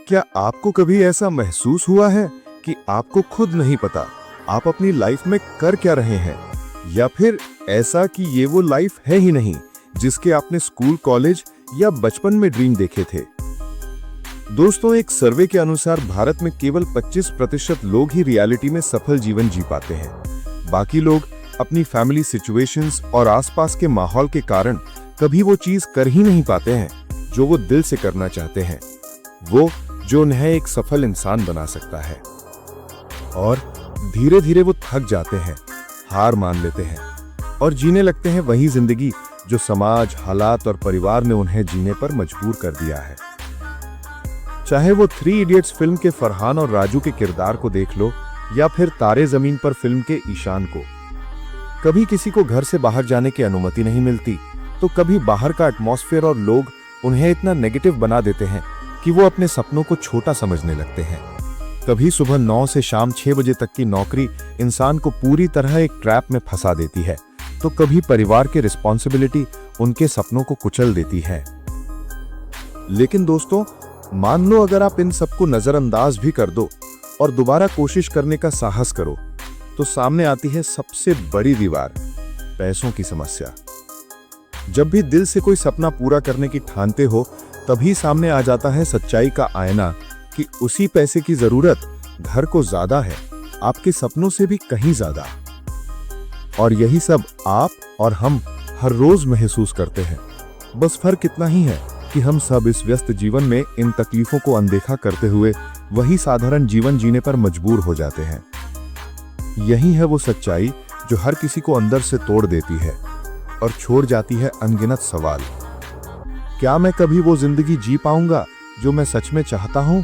क्या आपको कभी ऐसा महसूस हुआ है कि आपको खुद नहीं पता आप अपनी लाइफ में कर क्या रहे हैं, या फिर ऐसा कि ये वो लाइफ है ही नहीं जिसके आपने स्कूल, कॉलेज या बचपन में ड्रीम देखे थे। दोस्तों, एक सर्वे के अनुसार भारत में केवल 25% लोग ही रियलिटी में सफल जीवन जी पाते हैं। बाकी लोग अपनी फैमिली सिचुएशंस और आसपास के माहौल के कारण कभी वो चीज कर ही नहीं पाते हैं जो वो दिल से करना चाहते हैं, वो जो उन्हें एक सफल इंसान बना सकता है। और धीरे धीरे वो थक जाते हैं, हार मान लेते हैं और जीने लगते हैं वही जिंदगी जो समाज, हालात और परिवार ने उन्हें जीने पर मजबूर कर दिया है। चाहे वो 3 इडियट्स फिल्म के फरहान और राजू के किरदार को देख लो या फिर तारे जमीन पर फिल्म के ईशान को। कभी किसी को घर से बाहर जाने की अनुमति नहीं मिलती, तो कभी बाहर का एटमॉस्फेयर और लोग उन्हें इतना नेगेटिव बना देते हैं कि वो अपने सपनों को छोटा समझने लगते हैं। कभी सुबह 9 से शाम 6 बजे तक की नौकरी इंसान को पूरी तरह एक ट्रैप में फंसा देती है, तो कभी परिवार की रिस्पॉन्सिबिलिटी उनके सपनों को कुचल देती है। लेकिन दोस्तों, मान लो अगर आप इन सबको नजरअंदाज भी कर दो और दोबारा कोशिश करने का साहस करो, तो सामने आती है सबसे बड़ी दीवार, पैसों की समस्या। जब भी दिल से कोई सपना पूरा करने की ठानते हो, तभी सामने आ जाता है सच्चाई का आईना कि उसी पैसे की जरूरत घर को ज्यादा है, आपके सपनों से भी कहीं ज्यादा। और यही सब आप और हम हर रोज महसूस करते हैं। बस फर्क इतना ही है कि हम सब इस व्यस्त जीवन में इन तकलीफों को अनदेखा करते हुए वही साधारण जीवन जीने पर मजबूर हो जाते हैं। यही है वो सच्चाई जो हर किसी को अंदर से तोड़ देती है और छोड़ जाती है अनगिनत सवाल। क्या मैं कभी वो जिंदगी जी पाऊंगा जो मैं सच में चाहता हूं?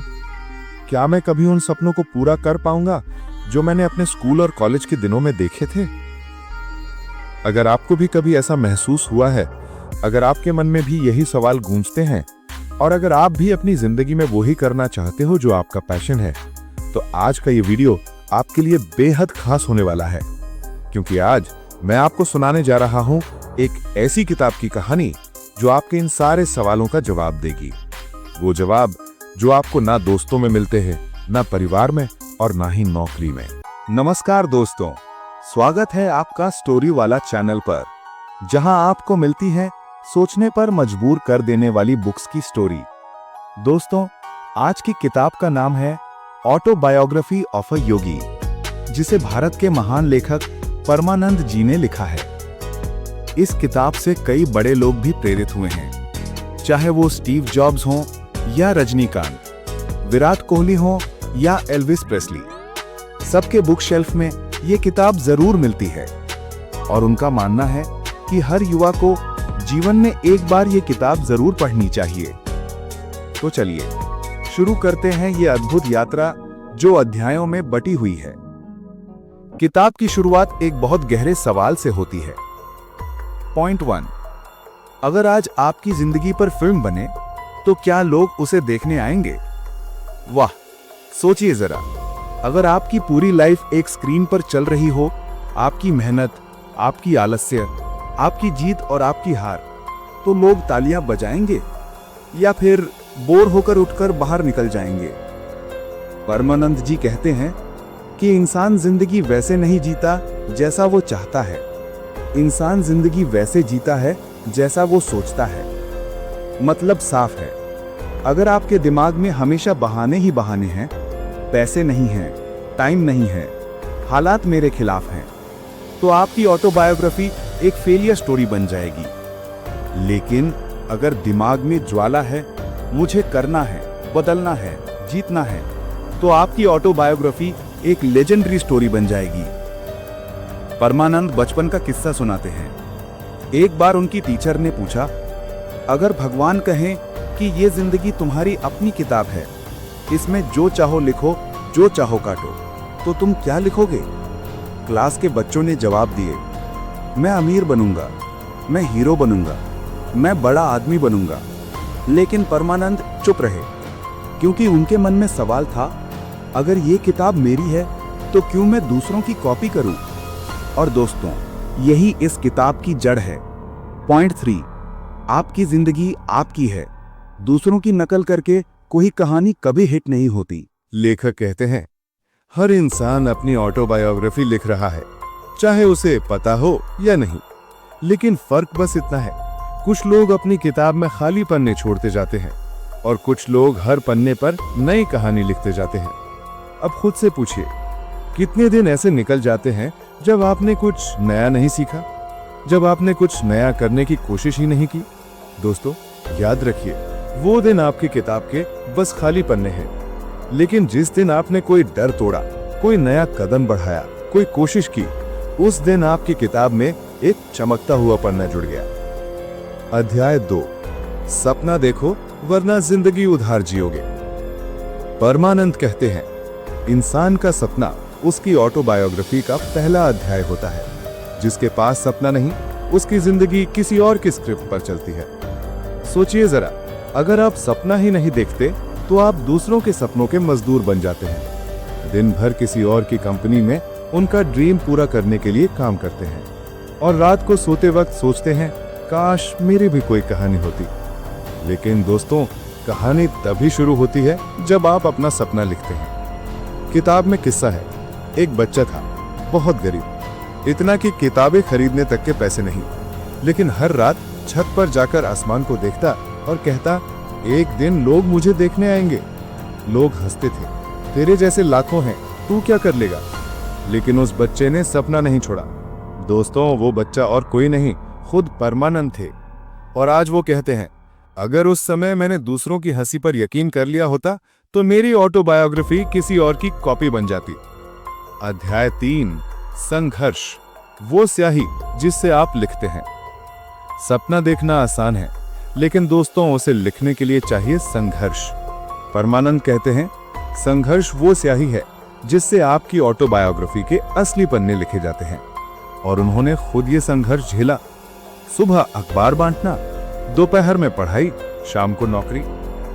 क्या मैं कभी उन सपनों को पूरा कर पाऊंगा जो मैंने अपने स्कूल और कॉलेज के दिनों में देखे थे? अगर आपको भी कभी ऐसा महसूस हुआ है, अगर आपके मन में भी यही सवाल गूंजते हैं और अगर आप भी अपनी जिंदगी में वही करना चाहते हो जो आपका पैशन है, तो आज का ये वीडियो आपके लिए बेहद खास होने वाला है, क्योंकि आज मैं आपको सुनाने जा रहा हूं एक ऐसी किताब की कहानी जो आपके इन सारे सवालों का जवाब देगी। वो जवाब जो आपको ना दोस्तों में मिलते हैं, ना परिवार में और ना ही नौकरी में। नमस्कार दोस्तों, स्वागत है आपका स्टोरी वाला चैनल पर, जहां आपको मिलती है सोचने पर मजबूर कर देने वाली बुक्स की स्टोरी। दोस्तों, आज की किताब का नाम है ऑटोबायोग्राफी ऑफ अ योगी, जिसे भारत के महान लेखक परमानंद जी ने लिखा है। इस किताब से कई बड़े लोग भी प्रेरित हुए हैं, चाहे वो स्टीव जॉब्स हों या रजनीकांत, विराट कोहली हों या एल्विस प्रेस्ली। सबके बुक शेल्फ में ये किताब जरूर मिलती है और उनका मानना है कि हर युवा को जीवन में एक बार ये किताब जरूर पढ़नी चाहिए। तो चलिए शुरू करते हैं ये अद्भुत यात्रा जो अध्यायों में बटी हुई है। किताब की शुरुआत एक बहुत गहरे सवाल से होती है। पॉइंट 1, अगर आज आपकी जिंदगी पर फिल्म बने तो क्या लोग उसे देखने आएंगे? वाह, सोचिए जरा, अगर आपकी पूरी लाइफ एक स्क्रीन पर चल रही हो, आपकी मेहनत, आपकी आलस्य, आपकी जीत और आपकी हार, तो लोग तालियां बजाएंगे या फिर बोर होकर उठकर बाहर निकल जाएंगे? परमानंद जी कहते हैं कि इंसान जिंदगी वैसे नहीं जीता जैसा वो चाहता है, इंसान जिंदगी वैसे जीता है जैसा वो सोचता है। मतलब साफ है, अगर आपके दिमाग में हमेशा बहाने ही बहाने हैं, पैसे नहीं हैं, टाइम नहीं है, हालात मेरे खिलाफ हैं, तो आपकी ऑटोबायोग्राफी एक फेलियर स्टोरी बन जाएगी। लेकिन अगर दिमाग में ज्वाला है, मुझे करना है, बदलना है, जीतना है, तो आपकी ऑटोबायोग्राफी एक लेजेंडरी स्टोरी बन जाएगी। परमानंद बचपन का किस्सा सुनाते हैं। एक बार उनकी टीचर ने पूछा, अगर भगवान कहें कि ये जिंदगी तुम्हारी अपनी किताब है, इसमें जो चाहो लिखो, जो चाहो काटो, तो तुम क्या लिखोगे? क्लास के बच्चों ने जवाब दिए, मैं अमीर बनूंगा, मैं हीरो बनूंगा, मैं बड़ा आदमी बनूंगा। लेकिन परमानंद चुप रहे, क्योंकि उनके मन में सवाल था, अगर ये किताब मेरी है तो क्यों मैं दूसरों की कॉपी करूं? और दोस्तों, यही इस किताब की जड़ है। पॉइंट 3, आपकी जिंदगी आपकी है, दूसरों की नकल करके कोई कहानी कभी हिट नहीं होती। लेखक कहते हैं, हर इंसान अपनी ऑटोबायोग्राफी लिख रहा है, चाहे उसे पता हो या नहीं। लेकिन फर्क बस इतना है, कुछ लोग अपनी किताब में खाली पन्ने छोड़ते जाते हैं और कुछ लोग हर पन्ने पर नई कहानी लिखते जाते हैं। अब खुद से पूछिए, कितने दिन ऐसे निकल जाते हैं जब आपने कुछ नया नहीं सीखा, जब आपने कुछ नया करने की कोशिश ही नहीं की। दोस्तों, याद रखिए, वो दिन आपकी किताब के बस खाली पन्ने हैं, लेकिन जिस दिन आपने कोई डर तोड़ा, कोई नया कदम बढ़ाया, कोई कोशिश की, उस दिन आपकी किताब में एक चमकता हुआ पन्ना जुड़ गया। अध्याय 2, सपना देखो वरना जिंदगी उधार जियोगे। परमानंद कहते हैं, इंसान का सपना उसकी ऑटोबायोग्राफी का पहला अध्याय होता है। जिसके पास सपना नहीं, उसकी जिंदगी किसी और की स्क्रिप्ट पर चलती है। सोचिए जरा, अगर आप सपना ही नहीं देखते तो आप दूसरों के सपनों के मजदूर बन जाते हैं। दिन भर किसी और की कंपनी में उनका ड्रीम पूरा करने के लिए काम करते हैं और रात को सोते वक्त सोचते हैं, काश मेरी भी कोई कहानी होती। लेकिन दोस्तों, कहानी तभी शुरू होती है जब आप अपना सपना लिखते हैं। किताब में किस्सा है, एक बच्चा था, बहुत गरीब, इतना कि किताबें खरीदने तक के पैसे नहीं, लेकिन हर रात छत पर जाकर आसमान को देखता और कहता, एक दिन लोग मुझे देखने आएंगे। लोग हंसते थे, तेरे जैसे लाखों हैं, तू क्या कर लेगा। लेकिन उस बच्चे ने सपना नहीं छोड़ा। दोस्तों, वो बच्चा और कोई नहीं, खुद परमानंद थे। और आज वो कहते हैं, अगर उस समय मैंने दूसरों की हंसी पर यकीन कर लिया होता तो मेरी ऑटोबायोग्राफी किसी और की कॉपी बन जाती। अध्याय 3, संघर्ष, वो स्याही जिससे आप लिखते हैं। सपना देखना आसान है, लेकिन दोस्तों, उसे लिखने के लिए चाहिए संघर्ष। परमानंद कहते हैं, संघर्ष वो स्याही है जिससे आपकी ऑटोबायोग्राफी के असली पन्ने लिखे जाते हैं। और उन्होंने खुद ये संघर्ष झेला। सुबह अखबार बांटना, दोपहर में पढ़ाई, शाम को नौकरी,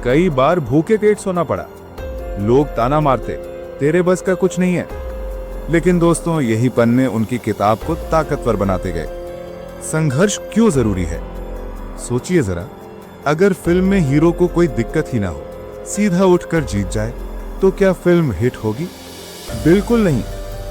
कई बार भूखे पेट सोना पड़ा। लोग ताना मारते, तेरे बस का कुछ नहीं है। लेकिन दोस्तों, यही पन्ने उनकी किताब को ताकतवर बनाते गए। संघर्ष क्यों जरूरी है? सोचिए जरा, अगर फिल्म में हीरो को कोई दिक्कत ही ना हो, सीधा उठकर जीत जाए, तो क्या फिल्म हिट होगी? बिल्कुल नहीं।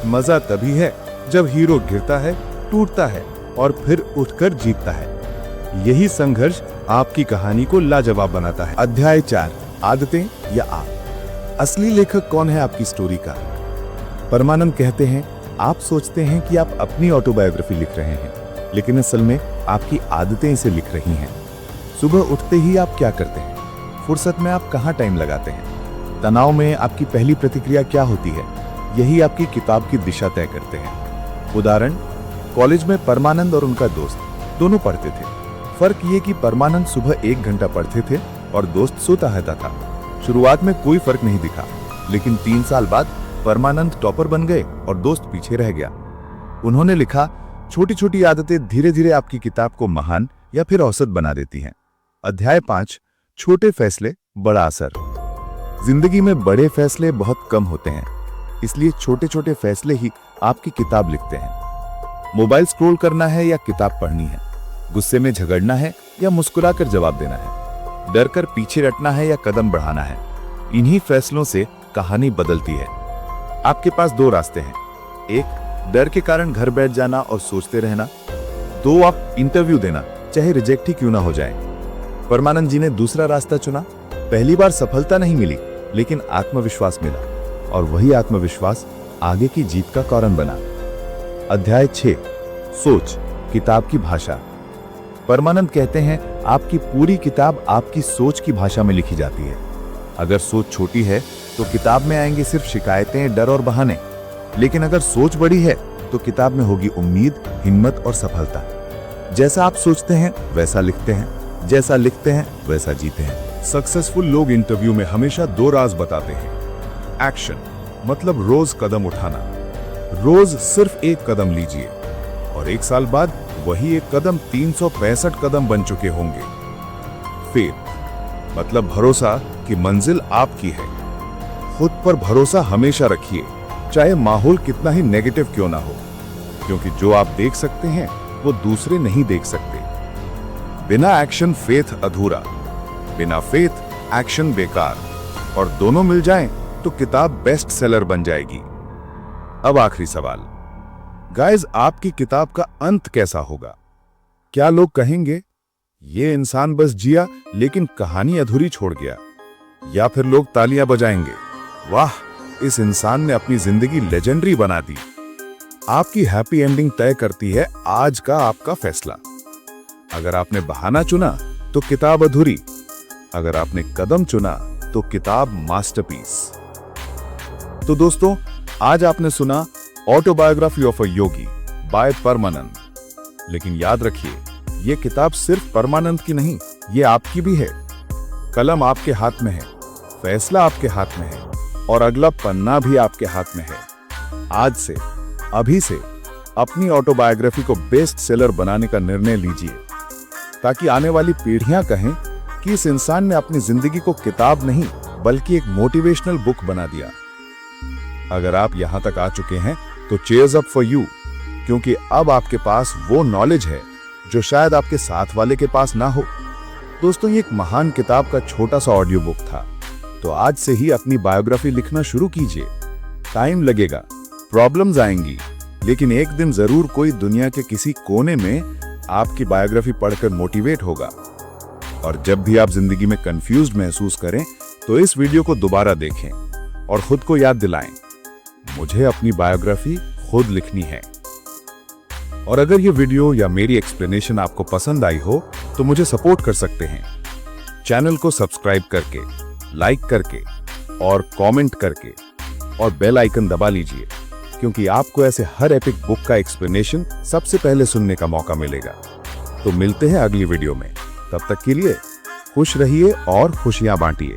मजा तभी है जब हीरो गिरता है, टूटता है और फिर उठकर जीतता है। यही संघर्ष आपकी कहानी को लाजवाब बनाता है। अध्याय 4, आदतें या आप। असली लेखक कौन है आपकी स्टोरी का? परमानंद कहते हैं, आप सोचते हैं कि आप अपनी ऑटोबायोग्राफी लिख रहे हैं, लेकिन असल में आपकी आदतें इसे लिख रही हैं। सुबह उठते ही आप क्या करते हैं? फुर्सत में आप कहाँ टाइम लगाते हैं? तनाव में आपकी पहली प्रतिक्रिया क्या होती है? यही आपकी किताब की दिशा तय करते हैं। उदाहरण, कॉलेज में परमानंद और उनका दोस्त दोनों पढ़ते थे। फर्क ये कि परमानंद सुबह 1 घंटा पढ़ते थे और दोस्त सोता रहता था। शुरुआत में कोई फर्क नहीं दिखा, लेकिन 3 साल बाद परमानंद टॉपर बन गए और दोस्त पीछे रह गया। उन्होंने लिखा, छोटी छोटी आदतें धीरे धीरे आपकी किताब को महान या फिर औसत बना देती हैं। अध्याय 5, छोटे फैसले, बड़ा असर। जिंदगी में बड़े फैसले बहुत कम होते हैं, इसलिए छोटे छोटे फैसले ही आपकी किताब लिखते हैं। मोबाइल स्क्रॉल करना है या किताब पढ़नी है, गुस्से में झगड़ना है या मुस्कुराकर जवाब देना है, डर कर पीछे हटना है या कदम बढ़ाना है। इन्हीं फैसलों से कहानी बदलती है। आपके पास 2 रास्ते हैं। एक, डर के कारण घर बैठ जाना और सोचते रहना। 2, आप इंटरव्यू देना, चाहे रिजेक्ट ही क्यों ना हो जाए। परमानंद जी ने दूसरा रास्ता चुना। पहली बार सफलता नहीं मिली, लेकिन आत्मविश्वास मिला, और वही आत्मविश्वास आगे की जीत का कारण बना। अध्याय 6, सोच, किताब की भाषा। परमानंद कहते हैं, आपकी पूरी किताब आपकी सोच की भाषा में लिखी जाती है। अगर सोच छोटी है तो किताब में आएंगे सिर्फ शिकायतें, डर और बहाने। लेकिन अगर सोच बड़ी है तो किताब में होगी उम्मीद, हिम्मत और सफलता। जैसा आप सोचते हैं वैसा लिखते हैं, जैसा लिखते हैं वैसा जीते हैं। सक्सेसफुल लोग इंटरव्यू में हमेशा 2 राज बताते हैं। एक्शन मतलब रोज कदम उठाना, रोज सिर्फ 1 कदम लीजिए और 1 साल बाद वही 1 कदम 365 कदम बन चुके होंगे। फेथ मतलब भरोसा कि मंजिल आपकी है। खुद पर भरोसा हमेशा रखिए, चाहे माहौल कितना ही नेगेटिव क्यों ना हो, क्योंकि जो आप देख सकते हैं वो दूसरे नहीं देख सकते। बिना एक्शन फेथ अधूरा, बिना फेथ एक्शन बेकार। और दोनों मिल जाएं तो किताब बेस्ट सेलर बन जाएगी। अब आखिरी सवाल, गाइस, आपकी किताब का अंत कैसा होगा? क्या लोग कहेंगे ये इंसान बस जिया लेकिन कहानी अधूरी छोड़ गया, या फिर लोग तालियां बजाएंगे, वाह, इस इंसान ने अपनी जिंदगी लेजेंडरी बना दी? आपकी हैप्पी एंडिंग तय करती है आज का आपका फैसला। अगर आपने बहाना चुना तो किताब अधूरी, अगर आपने कदम चुना तो किताब मास्टरपीस। तो दोस्तों, आज आपने सुना autobiography of a yogi by Paramanand. लेकिन याद रखिए, यह किताब सिर्फ परमानंद की नहीं, ये आपकी भी है। कलम आपके हाथ में है, फैसला आपके हाथ में है और अगला पन्ना भी आपके हाथ में है। आज से, अभी से अपनी ऑटोबायोग्राफी को बेस्ट सेलर बनाने का निर्णय लीजिए, ताकि आने वाली पीढ़ियां कहें कि इस इंसान ने अपनी जिंदगी को किताब नहीं बल्कि एक मोटिवेशनल बुक बना दिया। अगर आप यहां तक आ चुके हैं तो चीयर्स अप फॉर यू, क्योंकि अब आपके पास वो नॉलेज है जो शायद आपके साथ वाले के पास ना हो। दोस्तों, ये एक महान किताब का छोटा सा ऑडियो बुक था, तो आज से ही अपनी बायोग्राफी लिखना शुरू कीजिए। टाइम लगेगा, प्रॉब्लम्स आएंगी, लेकिन एक दिन जरूर कोई दुनिया के किसी कोने में आपकी बायोग्राफी पढ़कर मोटिवेट होगा। और जब भी आप जिंदगी में कंफ्यूज्ड महसूस करें तो इस वीडियो को दोबारा देखें और खुद को याद दिलाएं, मुझे अपनी बायोग्राफी खुद लिखनी है। और अगर ये वीडियो या मेरी एक्सप्लेनेशन आपको पसंद आई हो तो मुझे सपोर्ट कर सकते हैं, चैनल को सब्सक्राइब करके, लाइक करके और कमेंट करके, और बेल आइकन दबा लीजिए, क्योंकि आपको ऐसे हर एपिक बुक का एक्सप्लेनेशन सबसे पहले सुनने का मौका मिलेगा। तो मिलते हैं अगली वीडियो में, तब तक के लिए खुश रहिए और खुशियां बांटिए।